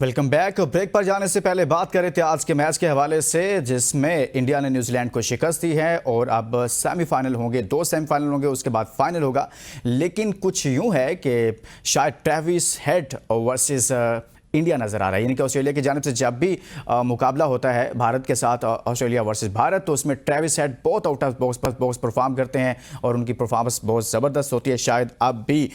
Welcome back. Break पर जाने से पहले बात कर रहे थे आज के मैच के हवाले से, जिसमें इंडिया ने न्यूजीलैंड को शिकस्त दी है और अब सेमीफाइनल होंगे, 2 सेमीफाइनल होंगे, उसके बाद फाइनल होगा। लेकिन कुछ यूं है कि शायद ट्रेविस हेड वर्सेस इंडिया नज़र आ रहा है, यानी कि ऑस्ट्रेलिया की जानिब से जब भी मुकाबला होता है भारत के साथ, ऑस्ट्रेलिया वर्सेस भारत, तो उसमें ट्रेविस हेड बहुत आउट ऑफ बॉक्स परफॉर्म करते हैं और उनकी परफॉर्मेंस बहुत ज़बरदस्त होती है। शायद अब भी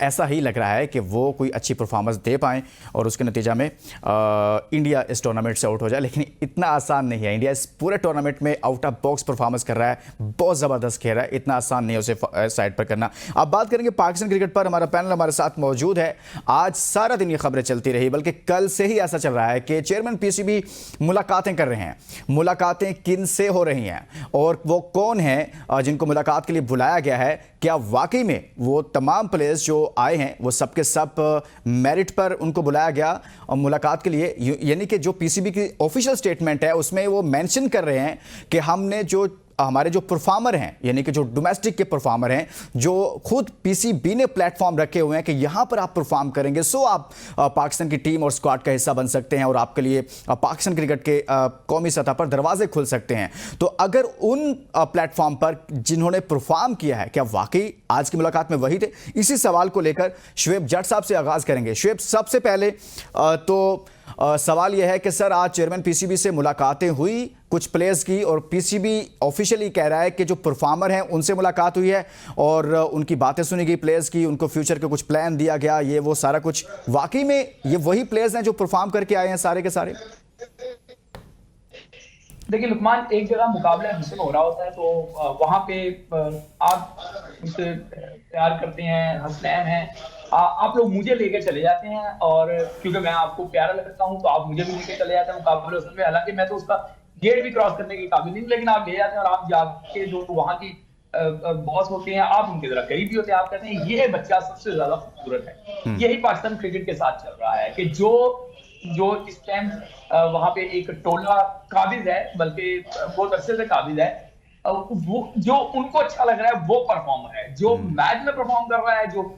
ऐसा ही लग रहा है कि वो कोई अच्छी परफॉर्मेंस दे पाएँ और उसके नतीजा में इंडिया इस टूर्नामेंट से आउट हो जाए। लेकिन इतना आसान नहीं है। इंडिया इस पूरे टूर्नामेंट में आउट ऑफ बॉक्स परफॉर्मेंस कर रहा है, बहुत ज़बरदस्त खेल रहा है, इतना आसान नहीं है उसे साइड पर करना। अब बात करेंगे पाकिस्तान क्रिकेट पर। हमारा पैनल हमारे साथ मौजूद है। आज सारा दिन ये खबरें चलती रही, बल्कि कल से ही ऐसा चल रहा है कि चेयरमैन पीसीबी मुलाकातें कर रहे हैं। मुलाकातें किन से हो रही हैं और वो कौन हैं जिनको मुलाकात के लिए बुलाया गया है? क्या वाकई में वो तमाम प्लेयर्स जो आए हैं वो सब के सब मेरिट पर उनको बुलाया गया और मुलाकात के लिए? यानी कि जो पीसीबी की ऑफिशियल स्टेटमेंट है उसमें वो मेंशन कर रहे हैं कि हमने जो हमारे जो परफॉर्मर हैं, यानी कि जो डोमेस्टिक के परफॉर्मर हैं, जो खुद पीसीबी ने प्लेटफॉर्म रखे हुए हैं कि यहां पर आप परफॉर्म करेंगे सो आप पाकिस्तान की टीम और स्क्वाड का हिस्सा बन सकते हैं और आपके लिए पाकिस्तान क्रिकेट के कौमी सतह पर दरवाजे खुल सकते हैं। तो अगर उन प्लेटफॉर्म पर जिन्होंने परफॉर्म किया है, क्या वाकई आज की मुलाकात में वही थे? इसी सवाल को लेकर शुएब जट साहब से आगाज करेंगे। शुएब, सबसे पहले तो सवाल यह है कि सर, आज चेयरमैन पीसीबी से मुलाकातें हुई कुछ प्लेयर्स की और पीसीबी ऑफिशियली कह रहा है कि जो परफॉर्मर हैं उनसे मुलाकात हुई है और उनकी बातें सुनी गई प्लेयर्स की, उनको फ्यूचर के कुछ प्लान दिया गया, ये वो सारा कुछ। वाकई में ये वही प्लेयर्स हैं जो परफॉर्म करके आए हैं सारे के सारे? देखिए लुकमान, एक जगह मुकाबला हासिल हो रहा होता है तो वहां पे आप उसे प्यार करते हैं, हसनैन हैं, आप लोग मुझे लेके चले जाते हैं और क्योंकि मैं आपको प्यारा लगता हूं तो आप मुझे भी लेके चले जाते हैं मुकाबले उसमें। हालांकि मैं तो उसका गेट भी क्रॉस करने के काबिल नहीं, लेकिन आप ले जाते हैं और आप जाके जो वहां की बॉस होते हैं, आप उनके जरा करीबी होते हैं, आप कहते हैं ये बच्चा सबसे ज्यादा खूबसूरत है। यही पाकिस्तान क्रिकेट के साथ चल रहा है कि जो इस टाइम वहां पे एक टोला काबिज है, बल्कि बहुत अरसे से काबिज है, वो जो उनको अच्छा लग रहा है वो परफॉर्मर है। जो मैच में परफॉर्म कर रहा है, जो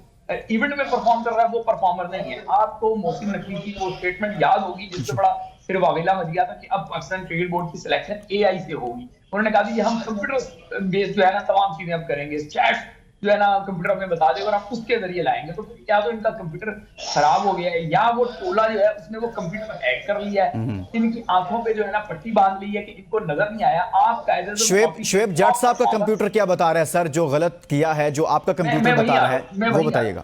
इवेंट में परफॉर्म कर रहा है, वो परफॉर्मर नहीं है। आपको मोहसिन नकवी की वो स्टेटमेंट याद होगी जिससे बड़ा फिर वावेला मच गया था कि अब पाकिस्तान क्रिकेट बोर्ड की सिलेक्शन एआई से होगी। उन्होंने कहा कि हम कंप्यूटर बेस्ड जो है ना तमाम चीजें अब करेंगे, चैट जो है ना कंप्यूटर में बता देगा और हम उसके जरिए लाएंगे। तो क्या तो इनका कंप्यूटर खराब हो गया है या वो टोला जो है उसने वो कंप्यूटर हैक कर लिया है, इनकी आंखों पे जो है ना पट्टी बांध ली है कि इनको नजर नहीं आया। आप कायदे से शुएब जट साहब का कंप्यूटर क्या बता रहा है सर, जो गलत किया है, जो आपका कंप्यूटर बता रहा है वो बताइएगा।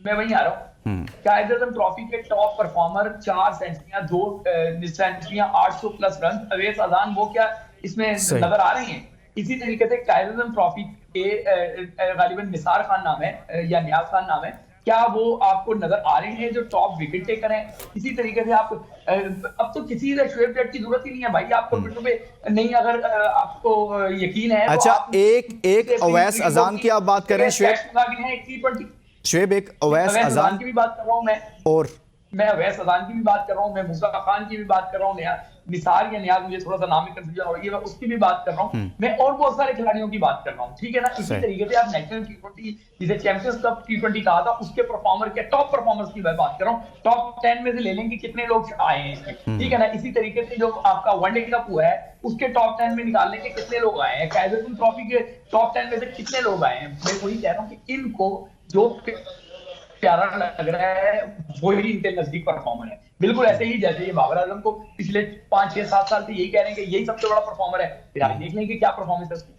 मैं वहीं आ रहा हूँ। कायदे ट्रॉफी के top performer 4 सेंचुरियां, 2 सेंचुरियां, 800 plus run, Awais अजान, वो क्या इसमें नजर आ रही हैं? इसी तरीके से कायदे ट्रॉफी के गालिबन निसार खान नाम है या नियाज खान नाम है, क्या वो आपको नजर आ रहे हैं जो टॉप विकेट टेकर हैं? इसी तरीके से आप अब तो किसी शुएब जट की जरूरत ही नहीं है भाई, आप कंप्यूटर पे नहीं, अगर आपको यकीन है। अच्छा, तो एक अवैस अजान की आप बात कर रहे हैं शुएब? शुएब, एक अवैस अजान की भी बात कर रहा हूं मैं, और मैं अवैस अजान की भी बात कर रहा हूं, मैं मूसा खान की भी बात कर रहा हूं, निसार या नियाज, मुझे थोड़ा सा नाम में कंफ्यूजन हो रही है, उसकी भी बात कर रहा हूं मैं, और बहुत सारे खिलाड़ियों की बात कर रहा हूं, ठीक है ना। इसी तरीके से आप नेशनल टी20 जिसे चैंपियंस कप टी20 कहा था उसके परफॉर्मर के टॉप परफॉर्मर्स की मैं बात कर रहा हूं। टॉप 10 में से ले लेंगे कितने लोग आए हैं इसमें, ठीक है ना। इसी तरीके से जो आपका वनडे कप हुआ है उसके टॉप 10 में निकाल लेंगे कितने लोग आए हैं, कायदे ट्रॉफी के टॉप 10 में से कितने लोग आए हैं। मैं वही कह रहा हूँ कि इनको जो प्यारा लग रहा है वही इनके नजदीक परफॉर्मर है। बिल्कुल ऐसे ही जैसे ये बाबर आजम को पिछले 5-6-7 साल से यही कह रहे हैं कि यही सबसे बड़ा परफॉर्मर है, फिर आगे देख लेंगे क्या परफॉर्मेंस है उसकी।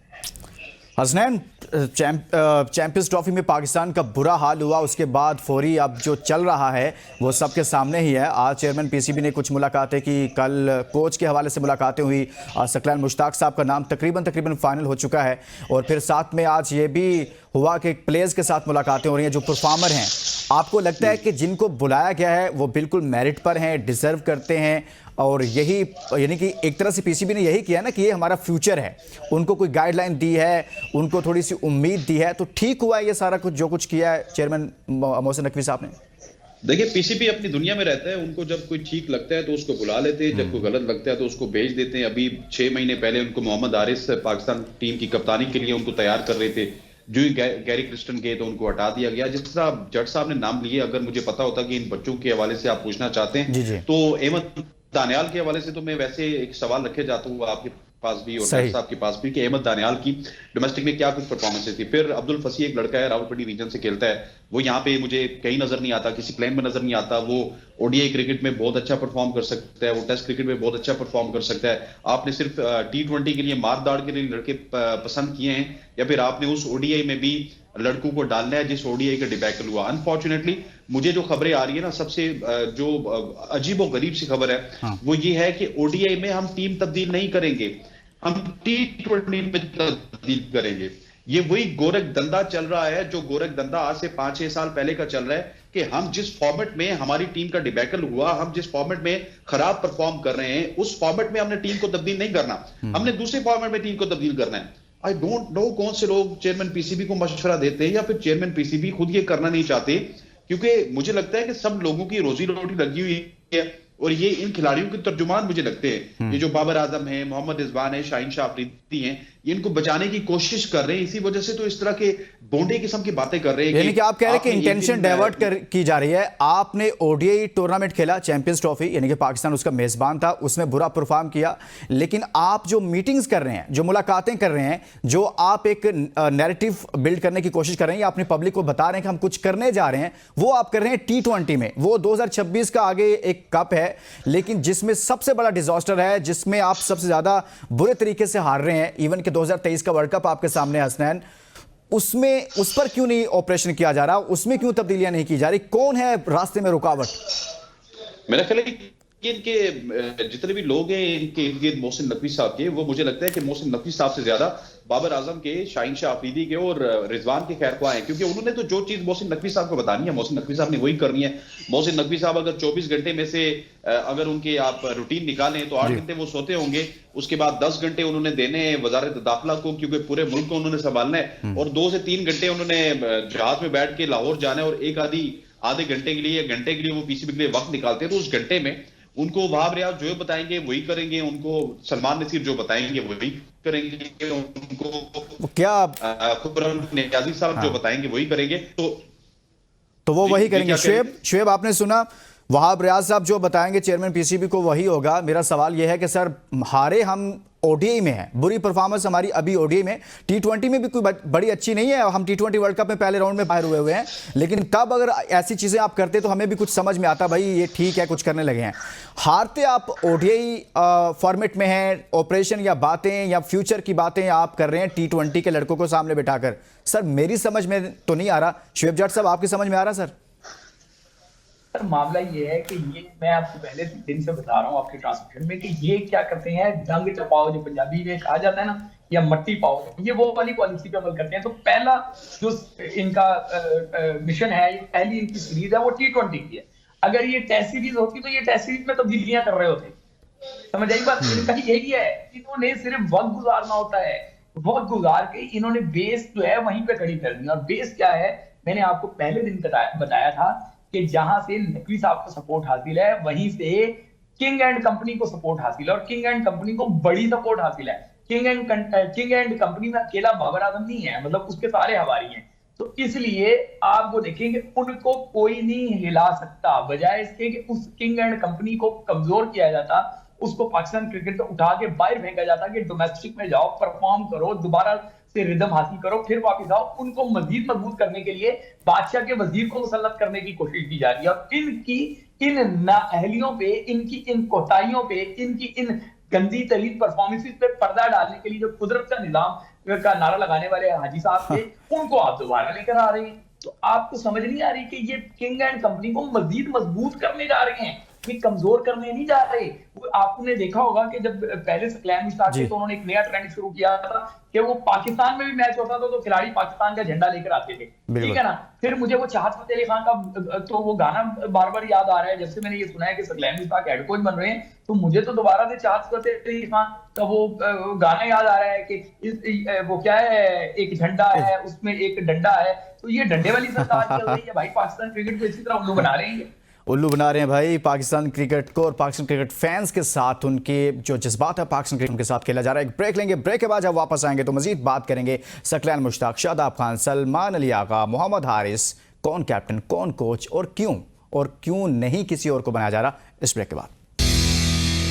हसनैन, चैंपियंस ट्रॉफी में पाकिस्तान का बुरा हाल हुआ, उसके बाद फौरी अब जो चल रहा है वो सबके सामने ही है। आज चेयरमैन पीसीबी ने कुछ मुलाकातें की, कल कोच के हवाले से मुलाकातें हुई, सकलैन मुश्ताक साहब का नाम तकरीबन फाइनल हो चुका है और फिर साथ में आज ये भी हुआ कि प्लेयर्स के साथ मुलाकातें हो रही हैं जो परफॉर्मर हैं। आपको लगता है कि जिनको बुलाया गया है वो बिल्कुल मेरिट पर हैं, डिजर्व करते हैं और यही, यानी कि एक तरह से पीसीबी ने यही किया ना कि ये हमारा फ्यूचर है, उनको कोई गाइडलाइन दी है, उनको थोड़ी सी उम्मीद दी है, तो ठीक हुआ है ये सारा कुछ जो कुछ किया है चेयरमैन मोहसिन नकवी साहब ने? देखिए, पीसीबी अपनी दुनिया में रहता है, उनको जब कोई ठीक लगता है तो उसको बुला लेते हैं, जब कोई गलत लगता है तो उसको भेज देते हैं। अभी 6 महीने पहले उनको मोहम्मद आरिस पाकिस्तान टीम की कप्तानी के लिए उनको तैयार कर रहे थे, जो ही गैरी क्रिस्टन गए तो उनको हटा दिया गया। जिस तरह जट साहब ने नाम लिए, अगर मुझे पता होता कि इन बच्चों के हवाले से आप पूछना चाहते जी हैं जी तो अहमद दानियाल के हवाले से तो मैं वैसे एक सवाल रखे जाता हूँ आपके पास भी और सही। साहब के पास भी कि अहमद दानियाल की डोमेस्टिक में क्या कुछ परफॉर्मेंसेस थी। फिर अब्दुल फसी एक लड़का है, रावलपिंडी रीजन से खेलता है, वो यहाँ पे मुझे कहीं नजर नहीं आता, किसी प्लेन में नजर नहीं आता। वो ओडीआई क्रिकेट में बहुत अच्छा परफॉर्म कर सकता है, वो टेस्ट क्रिकेट में बहुत अच्छा परफॉर्म कर सकता है। आपने सिर्फ T20 के लिए मार दाड़ के लिए लड़के पसंद किए हैं, या फिर आपने उस ओडीआई में भी लड़कों को डालना है जिस ओडीआई का डिबैकल हुआ? अनफॉर्चुनेटली मुझे जो खबरें आ रही है ना, सबसे जो अजीब और गरीब सी खबर है हाँ। वो ये है कि ओडीआई में हम टीम तब्दील नहीं करेंगे, हम T20 में तब्दील करेंगे। ये वही गोरख धंधा चल रहा है जो गोरख धंधा आज से 5-6 साल पहले का चल रहा है कि हम जिस फॉर्मेट में हमारी टीम का डिबैकल हुआ, हम जिस फॉर्मेट में खराब परफॉर्म कर रहे हैं, उस फॉर्मेट में हमने टीम को तब्दील नहीं करना, हमने दूसरे फॉर्मेट में टीम को तब्दील करना है। आई डोंट नो कौन से लोग चेयरमैन पीसीबी को मशवरा देते हैं, या फिर चेयरमैन पीसीबी खुद ये करना नहीं चाहते, क्योंकि मुझे लगता है कि सब लोगों की रोजी रोटी लगी हुई है और ये इन खिलाड़ियों के तर्जुमान मुझे लगते हैं। ये जो बाबर आजम है, मोहम्मद रिजवान है, शाहीन शाह अफरीदी हैं, ये इनको बचाने की कोशिश कर रहे हैं। इसी वजह से तो इस तरह के बोंडे किस्म की बातें कर रहे हैं। यानी कि आप कह रहे हैं कि आपने इंटेंशन डाइवर्ट की जा रही है। आपने ओडीआई टूर्नामेंट खेला, चैंपियंस ट्रॉफी, यानी कि पाकिस्तान उसका मेजबान था, उसमें बुरा परफॉर्म किया, लेकिन आप जो मीटिंग्स कर रहे हैं, जो मुलाकातें कर रहे हैं, जो आप एक नैरेटिव बिल्ड करने की कोशिश कर रहे हैं, या अपनी पब्लिक को बता रहे हैं कि हम कुछ करने जा रहे हैं, वो आप कर रहे हैं T20 में। वो 2026 का आगे एक कप है, लेकिन जिसमें सबसे बड़ा डिजास्टर है, जिसमें आप सबसे ज्यादा बुरे तरीके से हार रहे हैं। इवन कि 2023 का वर्ल्ड कप आपके सामने हसनैन, उसमें उस पर क्यों नहीं ऑपरेशन किया जा रहा, उसमें क्यों तब्दीलियां नहीं की जा रही? कौन है रास्ते में रुकावट? मेरा ख्याल है कि इनके जितने भी लोग हैं इनके इर्द गिर्द मोहसिन नकवी साहब के, वो मुझे लगता है कि मोहसिन नकवी साहब से ज्यादा बाबर आजम के, शाहीन शाह अफरीदी के और रिजवान के खैर ख्वाह हैं, क्योंकि उन्होंने तो जो चीज मोहसिन नकवी साहब को बतानी है, मोहसिन नकवी साहब ने वही करनी है। मोहसिन नकवी साहब अगर 24 घंटे में से अगर उनके आप रूटीन निकालें तो 8 घंटे वो सोते होंगे, उसके बाद 10 घंटे उन्होंने देने हैं वजारत दाखिला को, क्योंकि पूरे मुल्क को उन्होंने संभालना है, और 2 से 3 घंटे उन्होंने जहाज में बैठ के लाहौर जाना है, और एक आधे घंटे के लिए या घंटे के लिए वो पीसीबी के लिए वक्त निकालते हैं। तो उस घंटे में उनको वहाब रियाज जो बताएंगे वही करेंगे, उनको सलमान नसीर जो बताएंगे वही करेंगे, उनको क्या खुर्रम नियाज़ी साहब जो बताएंगे वही करेंगे। तो वो वही करेंगे। क्या शुएब आपने सुना, वहाब रियाज साहब जो बताएंगे चेयरमैन पीसीबी को वही होगा। मेरा सवाल यह है कि सर, हारे हम ओडीआई में है, बुरी परफॉर्मेंस हमारी अभी ओडीआई में, T20 में भी कोई बड़ी अच्छी नहीं है, हम T20 वर्ल्ड कप में पहले राउंड में बाहर हुए हैं, लेकिन तब अगर ऐसी चीजें आप करते तो हमें भी कुछ समझ में आता, भाई ये ठीक है, कुछ करने लगे हैं। हारते आप ओडीआई फॉर्मेट में हैं, ऑपरेशन या बातें या फ्यूचर की बातें आप कर रहे हैं T20 के लड़कों को सामने बिठाकर। सर मेरी समझ में तो नहीं आ रहा, शुएब जट साहब आपकी समझ में आ रहा? सर मामला ये है कि ये मैं आपको पहले दिन से बता रहा हूँ आपके ट्रांसमिशन में कि ये क्या करते हैं, डंग टपाओ जो पंजाबी में कहा जाता है ना, या मट्टी पाओ, ये वो वाली पॉलिसी पे अमल करते हैं। तो पहला जो इनका मिशन है, ये पहली इनकी सीरीज है, वो T20 की है। अगर ये टेस्ट सीरीज होती तो ये टेस्ट सीरीज में तब्दीलियां कर रहे होते। समझ आई बात? इनका यही है, इन्होंने सिर्फ वक्त गुजारना होता है, वक्त गुजार के इन्होंने बेस जो है वहीं पे खड़ी कर दी। और बेस क्या है, मैंने आपको पहले दिन बताया था कि जहां से नकवी साहब को सपोर्ट हासिल है, वहीं से किंग एंड कंपनी को सपोर्ट हासिल है, और किंग एंड कंपनी को बड़ी सपोर्ट हासिल है। किंग एंड कंपनी में अकेला बाबर आजम नहीं है, मतलब उसके सारे हवारी हैं। तो इसलिए आप वो देखेंगे उनको कोई नहीं हिला सकता, बजाय इसके कि उस किंग एंड कंपनी को कमजोर किया जाता, उसको पाकिस्तान क्रिकेट से उठा के बाहर फेंका जाता कि डोमेस्टिक में जाओ, परफॉर्म करो, दोबारा से रिदम हासिल करो, फिर वापस आओ। उनको मजीद मजबूत करने के लिए बादशाह के वजीर को मुसल्लत करने की कोशिश की जा रही है, और इनकी इन नाअहलियों पे, इनकी इन कोताहियों पे, इनकी इन गंदी तरीन परफॉर्मेंसेस पे पर्दा डालने के लिए जो कुदरत का निजाम का नारा लगाने वाले हाजी साहब थे, उनको आप दोबारा लेकर आ रहे हैं। तो आपको समझ नहीं आ रही कि ये किंग एंड कंपनी को मजीद मजबूत करने जा रहे हैं, कि कमजोर करने नहीं जा रहे। आपने देखा होगा कि जब पहले सक्लैन स्टार्ट किया तो उन्होंने एक नया ट्रेंड शुरू किया था कि वो पाकिस्तान में भी मैच होता था तो खिलाड़ी पाकिस्तान का झंडा लेकर आते थे, ठीक है ना। फिर मुझे वो चाहत फतेह अली खान का तो वो गाना बार बार याद आ रहा है, जब से मैंने ये सुना है कि सक्लैन स्टार्क हेड कोच बन रहे हैं, तो मुझे तो दोबारा से चाहत फतेह अली खान का वो गाना याद आ रहा है कि वो क्या है, एक झंडा है उसमें एक डंडा है। तो ये डंडे वाली सरकार चल रही है भाई, पाकिस्तान क्रिकेट को इसी तरह हम लोग बना रहे हैं। उल्लू बना रहे हैं भाई पाकिस्तान क्रिकेट को और पाकिस्तान क्रिकेट फैंस के साथ उनके जो जज्बात है पाकिस्तान क्रिकेट के साथ खेला जा रहा है। एक ब्रेक लेंगे, ब्रेक के बाद जब वापस आएंगे तो मजीद बात करेंगे सकलैन मुश्ताक, शादाब खान, सलमान अली आगा, मोहम्मद हारिस, कौन कैप्टन, कौन कोच और क्यों नहीं किसी और को बनाया जा रहा। इस ब्रेक के बाद